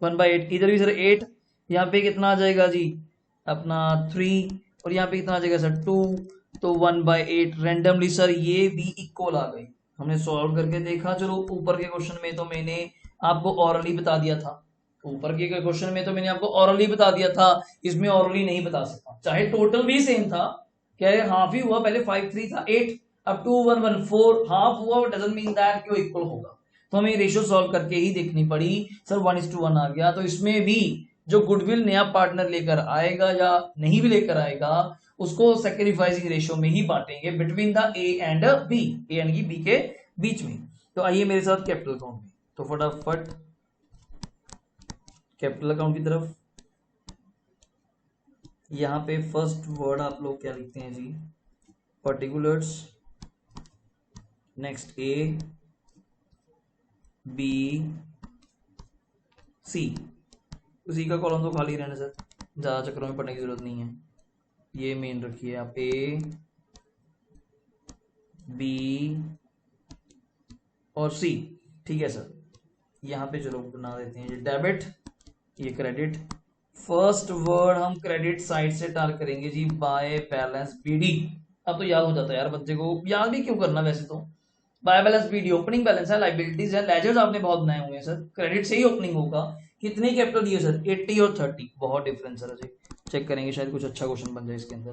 [SPEAKER 1] 1/8। इधर भी सर 8, यहाँ पे कितना आ जाएगा जी अपना 3, और यहाँ पे कितना आ जाएगा सर 2, तो 1/8 रैंडमली सर ये भी इक्वल आ गई। हमने सॉल्व करके देखा। चलो ऊपर के क्वेश्चन में तो मैंने आपको ऑरली बता दिया था, इसमें ऑरली नहीं बता सकता। चाहे टोटल भी सेम था, क्या है हाफ ही हुआ, पहले 5/3 था 8, अब 2/1/4 हाफ हुआ, डजंट मीन दैट कि वो इक्वल होगा। तो हमें रेशियो सॉल्व करके ही देखनी पड़ी। सर 1:1 आ गया, तो इसमें भी जो गुडविल नया पार्टनर लेकर आएगा या नहीं भी लेकर आएगा, उसको सैक्रिफाइसिंग रेशियो में ही बांटेंगे between the A and B, A and B के बीच में। तो आइए मेरे साथ कैपिटल अकाउंट में, तो फटाफट कैपिटल अकाउंट की तरफ। यहां पे फर्स्ट वर्ड आप लोग क्या लिखते हैं जी, particulars, next A B C. C का कॉलम तो खाली रहने सर, ज्यादा चक्करों में पढ़ने की जरूरत नहीं है। ये मेन रखिए आप, ए बी और सी, ठीक है सर। यहाँ पे चलो बना देते हैं ये डेबिट, ये क्रेडिट। फर्स्ट वर्ड हम क्रेडिट साइड से टार करेंगे जी, बाय बैलेंस बीडी। अब तो याद हो जाता है यार बच्चे को, याद भी क्यों करना वैसे तो। By balance BD opening balance है, लाइबिलिटीज है, लेजर्स आपने बहुत बनाए हुए हैं सर, क्रेडिट से ही ओपनिंग होगा। कितने कैपिटल दिए सर, 80 और 30, बहुत डिफरेंस सर। अजय चेक करेंगे, शायद कुछ अच्छा क्वेश्चन बन जाए इसके अंदर,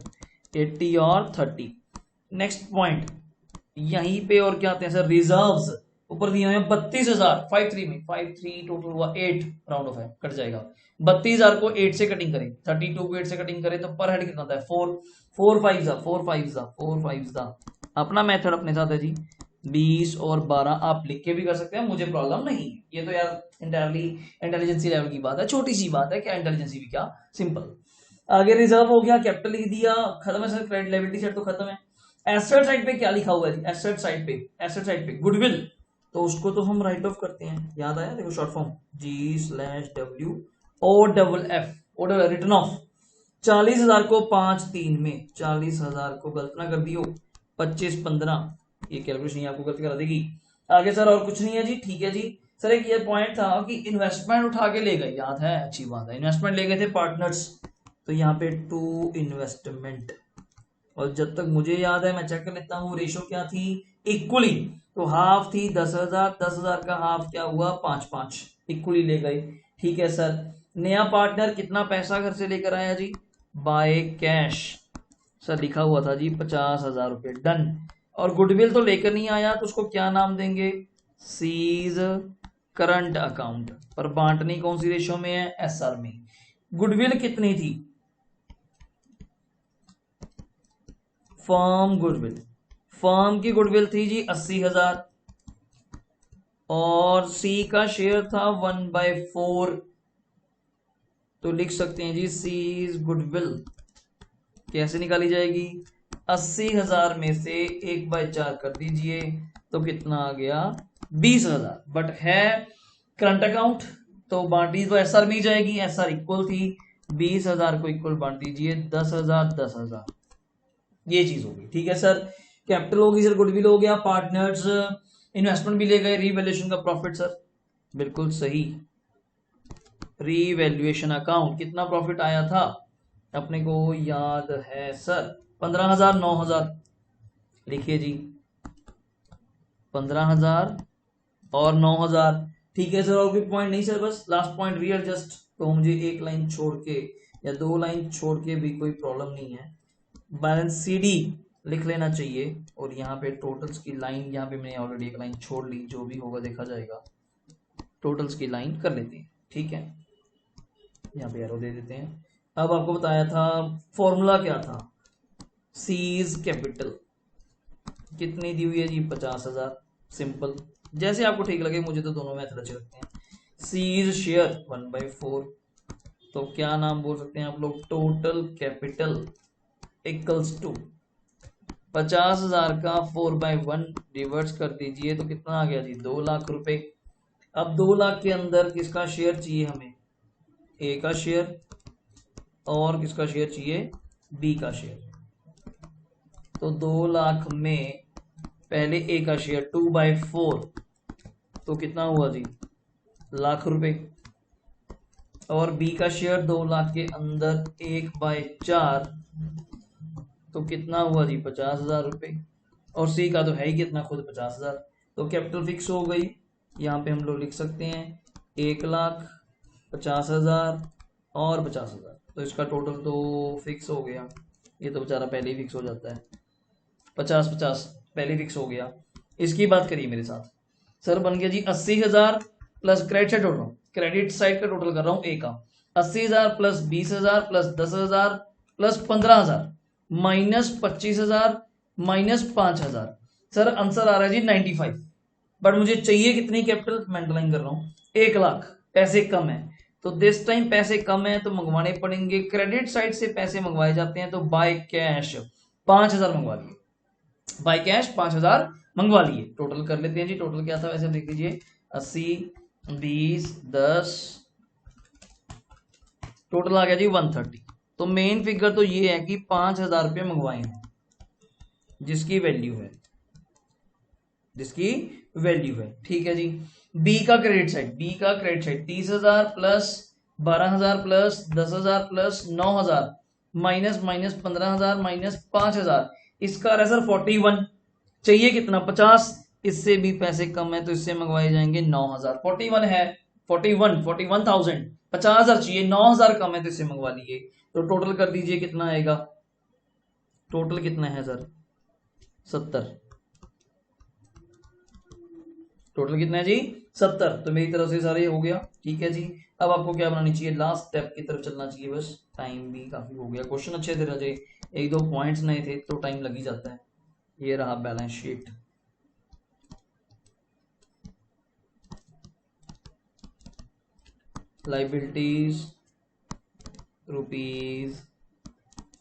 [SPEAKER 1] 80 और 30। नेक्स्ट पॉइंट यहीं पे और क्या आते हैं सर, रिजर्व्स ऊपर दिए हुए हैं 32,000, 53 में 53 टोटल हुआ 8, राउंड ऑफ है कट जाएगा। 32,000 को 8 से कटिंग करें, 32 को 8 से कटिंग करें तो पर हेड कितना होता है 4, 4 5 जा। अपना मेथड अपने साथ है जी, 20 और 12 आप लिख के भी कर सकते हैं, मुझे प्रॉब्लम नहीं है। ये तो यार इंटायरली इंटेलिजेंसी लेवल की बात है, छोटी सी बात है, क्या इंटेलिजेंसी भी क्या, सिंपल। आगे रिजर्व हो गया, कैपिटल लिख दिया, खत्म है सर। क्रेडिट लायबिलिटी साइड तो खत्म है। एसेट साइड पे क्या लिखा हुआ है जी, एसेट साइड पे गुडविल, तो उसको तो हम राइट ऑफ करते हैं, याद आया, देखो short form G/W OFF return of. 40,000 को 5/3 में, 40,000 को गलत ना कर दियो, 25/15, ये कैलकुलेशन आपको गलत करा देगी। आगे सर और कुछ नहीं है जी, ठीक है जी। सर एक ये पॉइंट था कि इन्वेस्टमेंट उठा के ले गए, याद है, अच्छी बात है, इन्वेस्टमेंट ले गए थे पार्टनर्स, तो यहाँ पे टू इन्वेस्टमेंट। और जब तक मुझे याद है मैं चेक कर लेता हूँ, रेशो क्या थी, इक्वली, तो हाफ थी 10,000, 10,000 का हाफ क्या हुआ 5/5, इक्वली ले गए, ठीक है सर। नया पार्टनर कितना पैसा घर से लेकर आया जी, बाय कैश, सर लिखा हुआ था जी 50,000 रुपये, डन। और गुडविल तो लेकर नहीं आया, तो उसको क्या नाम देंगे, सीज करंट अकाउंट। पर बांटनी कौन सी रेशो में है, एसआर में। गुडविल कितनी थी, फर्म की गुडविल थी जी 80,000, और सी का शेयर था 1/4, तो लिख सकते हैं जी सीज गुडविल कैसे निकाली जाएगी, 80,000 में से 1/4 कर दीजिए, तो कितना आ गया 20,000। बट है करंट अकाउंट, तो बांटी तो एसआर में ही जाएगी, एसआर इक्वल थी, 20,000 को इक्वल बांट दीजिए, 10,000 10,000, ये चीज होगी, ठीक है सर। कैपिटल होगी सर, गुडविल हो गया, पार्टनर्स इन्वेस्टमेंट भी ले गए, रीवैल्यूएशन का प्रॉफिट सर, बिल्कुल सही। रीवैल्यूएशन अकाउंट कितना प्रॉफिट आया था अपने को याद है सर, 15,000 9,000, लिखिए जी 15,000 और 9,000, ठीक है सर। और कोई पॉइंट नहीं सर, बस लास्ट पॉइंट रीएडजस्ट, तो मुझे एक लाइन छोड़ के या दो लाइन छोड़ के भी कोई प्रॉब्लम नहीं है, बैलेंस CD लिख लेना चाहिए। और यहाँ पे टोटल्स की लाइन, यहाँ पे मैंने ऑलरेडी एक लाइन छोड़ ली, जो भी होगा देखा जाएगा। टोटल्स की लाइन कर लेते हैं, ठीक है, यहाँ पे एरो दे देते हैं। अब आपको बताया था फॉर्मूला क्या था, सीज कैपिटल कितनी दी हुई है जी, 50,000। सिंपल, जैसे आपको ठीक लगे, मुझे तो दोनों मेथड अच्छे लगते हैं। सीज शेयर 1/4, तो क्या नाम बोल सकते हैं आप लोग, टोटल कैपिटल इक्वल्स टू 50,000 का 4/1 रिवर्स कर दीजिए तो कितना आ गया जी, 2 लाख रुपए। अब 2 लाख के अंदर किसका शेयर चाहिए हमें, ए का शेयर, और किसका शेयर चाहिए, बी का शेयर। तो 2 लाख में पहले ए का शेयर 2/4, तो कितना हुआ जी, लाख रुपए। और बी का शेयर 2 लाख के अंदर 1/4, तो कितना हुआ जी, 50,000 रुपए। और सी का तो है ही कितना खुद, 50,000। तो कैपिटल फिक्स हो गई, यहाँ पे हम लोग लिख सकते हैं 1,50,000 और 50,000, तो इसका टोटल तो फिक्स हो गया। ये तो बेचारा पहले ही फिक्स हो जाता है, 50-50 पहले फिक्स हो गया। इसकी बात करिए मेरे साथ, सर बन गया जी 80,000 plus credit side total, credit side का टोटल कर रहा हूँ ए का, 80,000 plus 20,000 plus 10,000 plus 15,000 minus 25,000 minus 5,000। Sir answer आ रहा है जी 95। बट मुझे चाहिए कितनी कैपिटल, मैं अंडरलाइन कर रहा हूँ 1 लाख, पैसे कम है। तो दिस टाइम पैसे कम है तो मंगवाने पड़ेंगे, क्रेडिट साइड से पैसे मंगवाए जाते हैं, तो बाय कैश 5,000 मंगवा लिए, बाय कैश 5,000 मंगवा लिए। टोटल कर लेते हैं जी, टोटल क्या था वैसे देख लीजिए, 80 20 10, टोटल आ गया जी 130। तो मेन फिगर तो ये है कि 5,000 रुपये मंगवाए हैं, जिसकी वैल्यू है, जिसकी वैल्यू है, ठीक है जी। बी का क्रेडिट साइड, बी का credit side 30,000 plus 12,000 plus 10,000 plus 9,000 minus 15,000 minus 5,000, इसका रहा सर 41। चाहिए कितना, 50, इससे भी पैसे कम है तो इससे मंगवाए जाएंगे 9,000। 41 है, 41,000, 50,000 चाहिए, 9,000 कम है तो इससे मंगवा लिए। तो टोटल कर दीजिए कितना आएगा, टोटल कितना है सर, 70। टोटल कितना है जी, 70। तो मेरी तरफ से सारे हो गया, ठीक है जी। अब आपको क्या बनानी चाहिए, लास्ट स्टेप की तरफ चलना चाहिए बस। टाइम भी काफी हो गया, क्वेश्चन अच्छे थे राजे, एक दो पॉइंट्स नए थे तो टाइम लग ही जाता है। ये रहा balance sheet, liabilities rupees,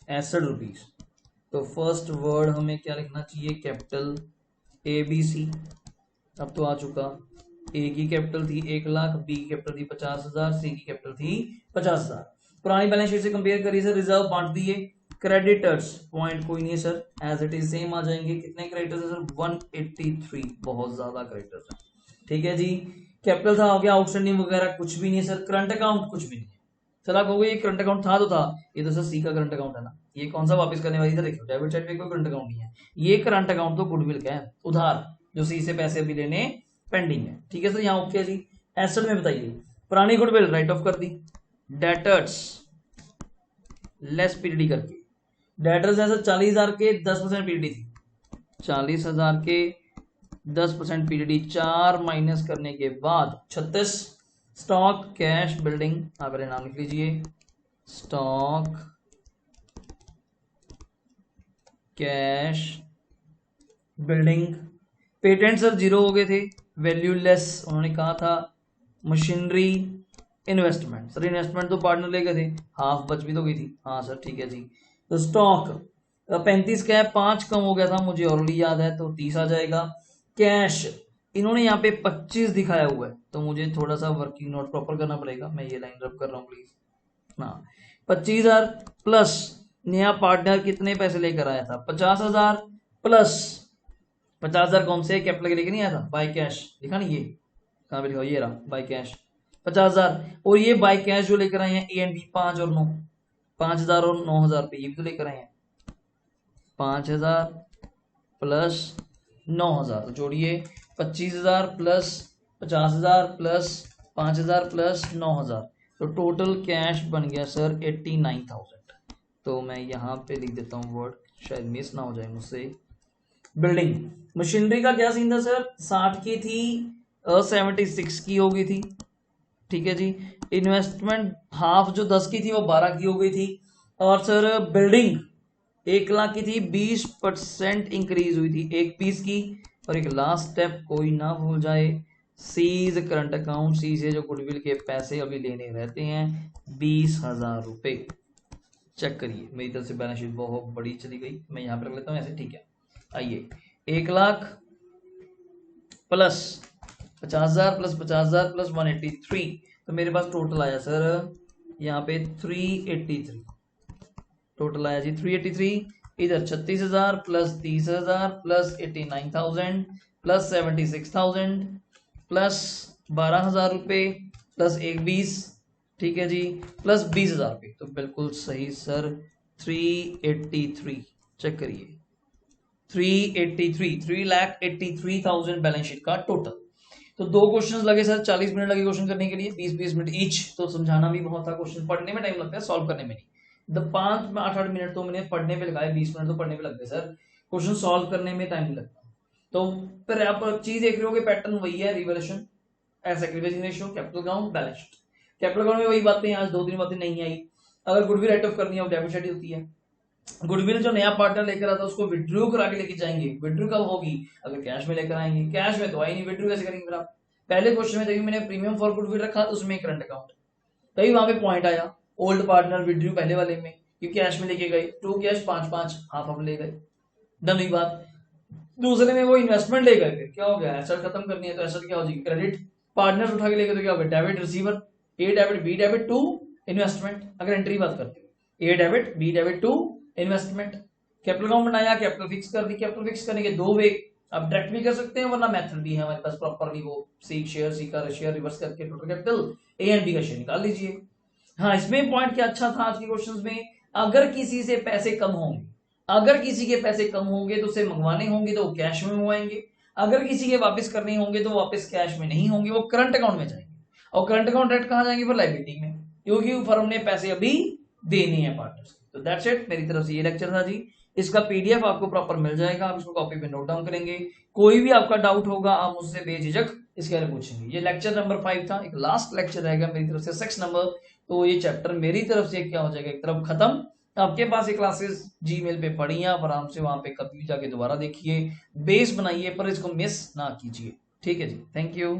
[SPEAKER 1] asset rupees. तो फर्स्ट वर्ड हमें क्या लिखना चाहिए, कैपिटल ABC। अब तो आ चुका, ए की कैपिटल थी 1 लाख, बी की कैपिटल थी 50,000, सी की कैपिटल थी 50,000। पुरानी बैलेंस शीट से कंपेयर करिए सर, रिजर्व बांट दिए, क्रेडिटर्स पॉइंट कोई नहीं है sir, as it is same आ जाएंगे। कितने क्रेडिटर्स है सर, 183, बहुत ज्यादा क्रेडिटर्स है, ठीक है जी। कैपिटल था हो गया, आउटस्टैंडिंग वगैरह कुछ भी नहीं है सर, करंट अकाउंट कुछ भी नहीं है। सर आप कहोगे ये करंट अकाउंट था तो था, ये तो सर सी का करंट अकाउंट है ना, ये कौन सा वापस करने वाली, इधर देखो डेबिट साइड पे कोई करंट अकाउंट नहीं है, ये करंट अकाउंट तो गुडविल का है, उधार, जो सी से पैसे अभी लेने पेंडिंग है, ठीक है सर। यहाँ ओके जी। एसेट में बताइए, पुरानी गुडविल राइट ऑफ कर दी, डेटर्स लेस पीरियड करके, डेटर्स है सर 40,000 के 10% पीरियड थी, 40,000 के 10% पीरियड, 4 माइनस करने के बाद 36। स्टॉक कैश बिल्डिंग, आप पहले नाम लिख लीजिए, stock cash building. Patent sir 0 हो गए थे, वैल्यूलेस उन्होंने कहा था। मशीनरी इन्वेस्टमेंट, सर इन्वेस्टमेंट तो पार्टनर ले गए थे, हाफ बच भी तो गई थी, हाँ सर ठीक है जी। तो स्टॉक 35 का है, 5 कम हो गया था, मुझे ऑलरेडी याद है, तो 30 आ जाएगा। कैश इन्होंने यहाँ पे 25 दिखाया हुआ है, तो मुझे थोड़ा सा वर्किंग नोट प्रॉपर करना पड़ेगा, मैं ये लाइन रब कर रहा हूँ प्लीज। हाँ 25,000 प्लस नया पार्टनर कितने पैसे लेकर आया था, 50,000 प्लस 50,000 कौन से कैपिटल के लेके नहीं आया था, बाय कैश, लिखा नहीं ये, कहाँ पे लिखा, ये रहा बाय कैश 50,000। और ये बाय कैश जो लेकर आए हैं ए एंड बी, 5 और 9, 5,000 और 9,000 रुपये, ये भी तो लेकर आए हैं, 5,000 प्लस 9,000, तो जोड़िए 25,000 प्लस 50,000 प्लस 5,000 प्लस 9,000, तो टोटल कैश बन गया सर 89,000। तो मैं यहाँ पे लिख देता हूँ वर्ड, शायद मिस ना हो जाए मुझसे। बिल्डिंग मशीनरी का क्या सीन था सर, 60 की थी 76 की हो गई थी, ठीक है जी। इन्वेस्टमेंट हाफ जो 10 की थी वो 12 की हो गई थी। और सर बिल्डिंग 1 लाख की थी, 20% इंक्रीज हुई थी एक पीस की। और एक लास्ट स्टेप कोई ना भूल जाए, सीज करंट अकाउंट, सी से जो गुडविल के पैसे अभी लेने रहते हैं 20,000 रुपए। चेक करिए मेरी तरफ से बैलेंस शीट बहुत बड़ी चली गई, मैं यहाँ पर रख लेता हूँ ऐसे, ठीक है। आइए 1 लाख प्लस 50,000 प्लस 50,000 प्लस 183, तो मेरे पास टोटल आया सर यहाँ पे 383। टोटल आया जी 383। इधर 36,000 प्लस 30,000 प्लस 89,000 प्लस 76,000 प्लस 12,000 रुपये प्लस 120, ठीक है जी, प्लस 20,000 रुपये। तो बिल्कुल सही सर 383। चेक करिए 3,83,000 बैलेंस शीट का टोटल। तो 2 क्वेश्चंस लगे सर, 40 मिनट लगे क्वेश्चन करने के लिए, 20-20 मिनट ईच। तो समझाना भी बहुत था, क्वेश्चन पढ़ने में टाइम लगता है, सॉल्व करने में नहीं। 5-8 मिनट तो मैंने पढ़ने पे लगाए, 20 मिनट तो पढ़ने पे लगते सर, क्वेश्चन सॉल्व करने में टाइम नहीं लगता। तो फिर आप चीज देख रहे हो कि पैटर्न वही है, revolution, asset ratio, capital account, balance sheet. Capital account में वही बातें, आज 2-3 बातें नहीं आई। अगर गुडविल राइट ऑफ करनी है डेबिट साइड होती है। गुडविल जो नया पार्टनर लेकर आता है उसको विड्रू करा के लेके जाएंगे, विड्रू कब होगी, अगर कैश में लेकर आएंगे, कैश में तो आई नहीं, विड्रू कैसे करेंगे फिर आप। पहले क्वेश्चन में देखिए मैंने प्रीमियम फॉर गुडविल रखा, उसमें करंट अकाउंट, तभी वहां पे पॉइंट आया ओल्ड पार्टनर विड्रू पहले वाले में, क्योंकि कैश में लेके गए, 2 कैश 5-5 हाफ हाफ ले गए, डन हुई बात। दूसरे में वो इन्वेस्टमेंट ले गए, फिर क्या हो गया, एसेट खत्म करनी है तो एसेट क्या हो जाएगी, क्रेडिट। पार्टनर उठा के लेके तो क्या हो गया, debit receiver, A debit B debit to investment. अगर एंट्री बात करते हो, A debit B debit to investment. Capital account बनाया, कैपिटल फिक्स कर दी, कैपिटल फिक्स करने के 2 वे, आप डायरेक्ट भी कर सकते हैं वरना मेथड भी है हमारे पास प्रॉपरली, वो सी शेयर, सी का शेयर रिवर्स करके total capital A and B का शेयर निकाल लीजिए। हाँ, इसमें पॉइंट क्या अच्छा था आज के क्वेश्चंस में, अगर किसी से पैसे कम होंगे, अगर किसी के पैसे कम होंगे तो उसे मंगवाने होंगे तो वो कैश में मंगवाएंगे, अगर किसी के वापस करने होंगे तो वापस कैश में नहीं होंगे, वो करंट अकाउंट में जाएंगे। और करंट अकाउंट डायरेक्ट कहां जाएंगे, फिर लायबिलिटी में, क्योंकि फर्म ने पैसे अभी देने हैं पार्टनर्स। तो दैट्स इट, मेरी तरफ से ये लेक्चर था जी। इसका पीडीएफ आपको प्रॉपर मिल जाएगा, आप इसको कॉपी पे नोट डाउन करेंगे। कोई भी आपका डाउट होगा आप मुझसे बेझिझक इसके बारे में पूछेंगे। ये लेक्चर नंबर 5 था, एक लास्ट लेक्चर रहेगा मेरी तरफ से 6 नंबर। तो ये चैप्टर मेरी तरफ से क्या हो जाएगा, एक तरफ खत्म। आपके पास ये क्लासेस जीमेल पे पड़ी हैं, आप आराम से वहां पे कभी भी जाके दोबारा देखिए, बेस बनाइए, पर इसको मिस ना कीजिए। ठीक है जी, थैंक यू।